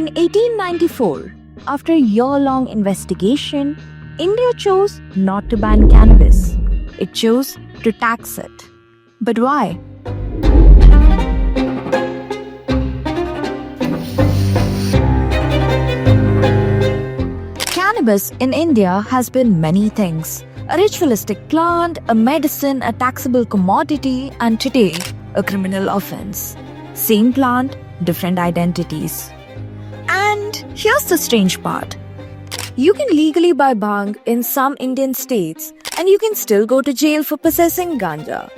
In 1894, after a year-long investigation, India chose not to ban cannabis. It chose to tax it. But why? Cannabis in India has been many things. A ritualistic plant, a medicine, a taxable commodity, and today, a criminal offense. Same plant, different identities. And here's the strange part. You can legally buy bhang in some Indian states and you can still go to jail for possessing ganja.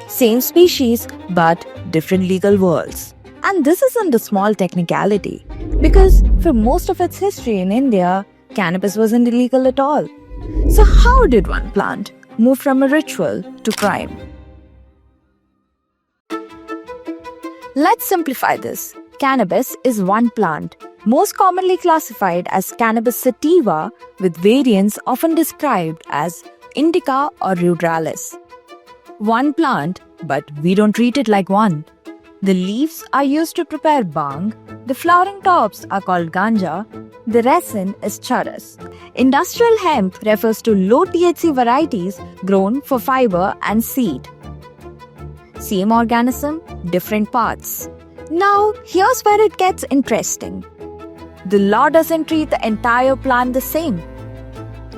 Same species, but different legal worlds. And this isn't a small technicality, because for most of its history in India, cannabis wasn't illegal at all. So how did one plant move from a ritual to crime? Let's simplify this. Cannabis is one plant, most commonly classified as Cannabis sativa, with variants often described as indica or ruderalis. One plant, but we don't treat it like one. The leaves are used to prepare bhang, the flowering tops are called ganja, the resin is charas. Industrial hemp refers to low THC varieties grown for fiber and seed. Same organism, different parts. Now, here's where it gets interesting. The law doesn't treat the entire plant the same.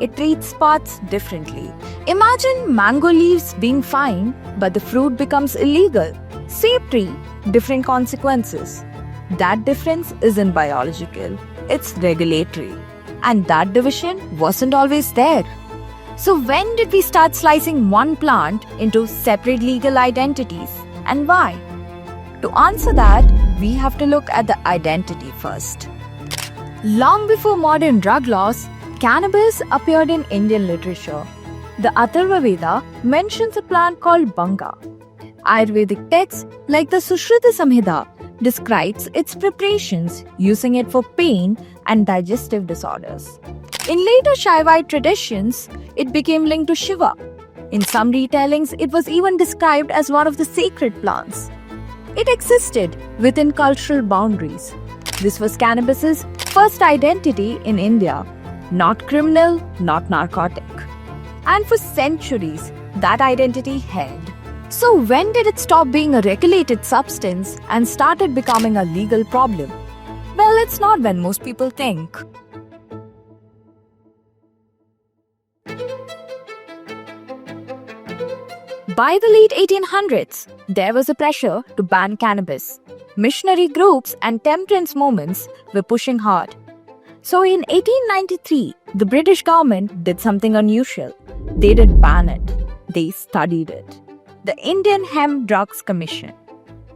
It treats parts differently. Imagine mango leaves being fine, but the fruit becomes illegal. Same tree, different consequences. That difference isn't biological, it's regulatory. And that division wasn't always there. So when did we start slicing one plant into separate legal identities, and why? To answer that, we have to look at the identity first. Long before modern drug laws, cannabis appeared in Indian literature. The Atharva Veda mentions a plant called banga. Ayurvedic texts like the Sushruta Samhita describes its preparations, using it for pain and digestive disorders. In later Shaivite traditions, it became linked to Shiva. In some retellings, it was even described as one of the sacred plants. It existed within cultural boundaries. This was cannabis's first identity in India. Not criminal, not narcotic. And for centuries, that identity held. So when did it stop being a regulated substance and started becoming a legal problem? Well, it's not when most people think. By the late 1800s, there was a pressure to ban cannabis. Missionary groups and temperance movements were pushing hard. So in 1893, the British government did something unusual. They didn't ban it, they studied it. The Indian Hemp Drugs Commission.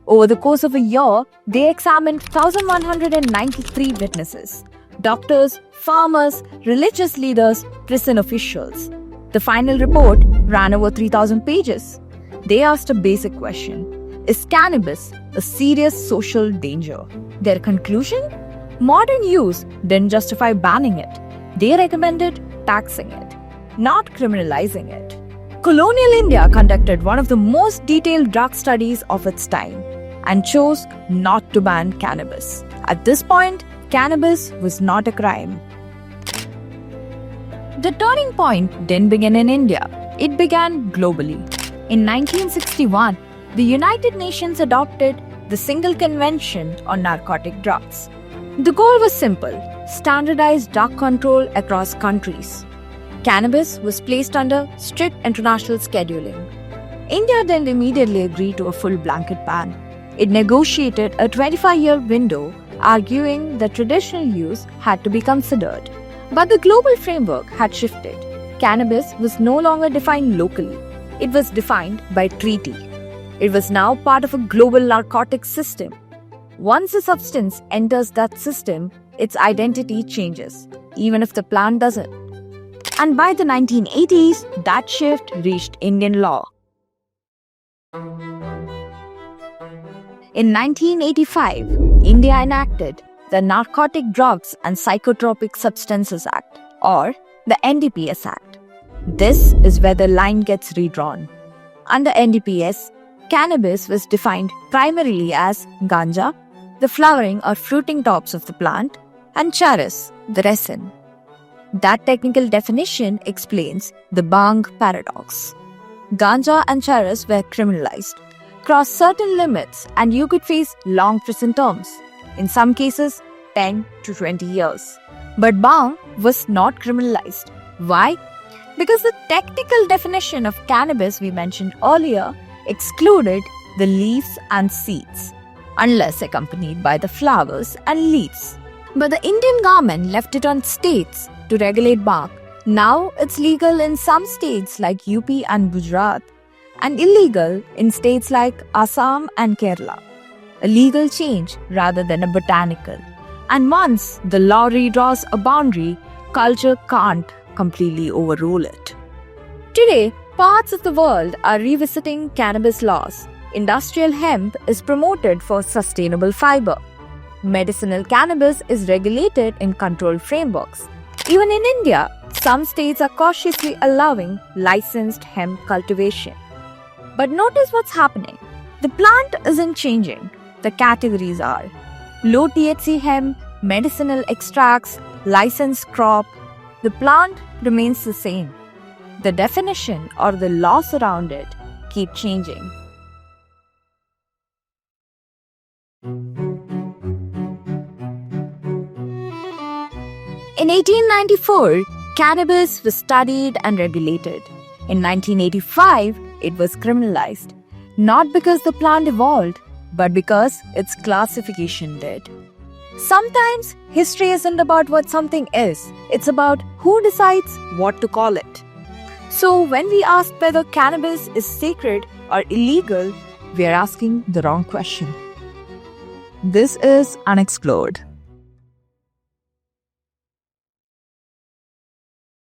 Over the course of a year, they examined 1,193 witnesses, doctors, farmers, religious leaders, prison officials. The final report ran over 3,000 pages. They asked a basic question: is cannabis a serious social danger? Their conclusion? Modern use didn't justify banning it. They recommended taxing it, not criminalizing it. Colonial India conducted one of the most detailed drug studies of its time and chose not to ban cannabis. At this point, cannabis was not a crime. The turning point didn't begin in India, it began globally. In 1961, the United Nations adopted the Single Convention on Narcotic Drugs. The goal was simple: standardized drug control across countries. Cannabis was placed under strict international scheduling. India didn't immediately agree to a full blanket ban. It negotiated a 25-year window, arguing that traditional use had to be considered. But the global framework had shifted. Cannabis was no longer defined locally. It was defined by treaty. It was now part of a global narcotic system. Once a substance enters that system, its identity changes, even if the plant doesn't. And by the 1980s, that shift reached Indian law. In 1985, India enacted the Narcotic Drugs and Psychotropic Substances Act, or the NDPS Act. This is where the line gets redrawn. Under NDPS, cannabis was defined primarily as ganja, the flowering or fruiting tops of the plant, and charas, the resin. That technical definition explains the bhang paradox. Ganja and charas were criminalized, crossed certain limits, and you could face long prison terms, in some cases 10 to 20 years. But bhang was not criminalized. Why? Because the technical definition of cannabis we mentioned earlier excluded the leaves and seeds, unless accompanied by the flowers and leaves. But the Indian government left it on states to regulate bhang. Now it's legal in some states like UP and Gujarat, and illegal in states like Assam and Kerala. A legal change rather than a botanical. And once the law redraws a boundary, culture can't completely overrule it. Today, parts of the world are revisiting cannabis laws. Industrial hemp is promoted for sustainable fiber. Medicinal cannabis is regulated in controlled frameworks. Even in India, some states are cautiously allowing licensed hemp cultivation. But notice what's happening. The plant isn't changing. The categories are low THC hemp, medicinal extracts, licensed crop. The plant remains the same. The definition or the laws around it keep changing. In 1894, cannabis was studied and regulated. In 1985, it was criminalized, not because the plant evolved, but because its classification did. Sometimes history isn't about what something is, it's about who decides what to call it. So when we ask whether cannabis is sacred or illegal, we are asking the wrong question. This is Unexplored.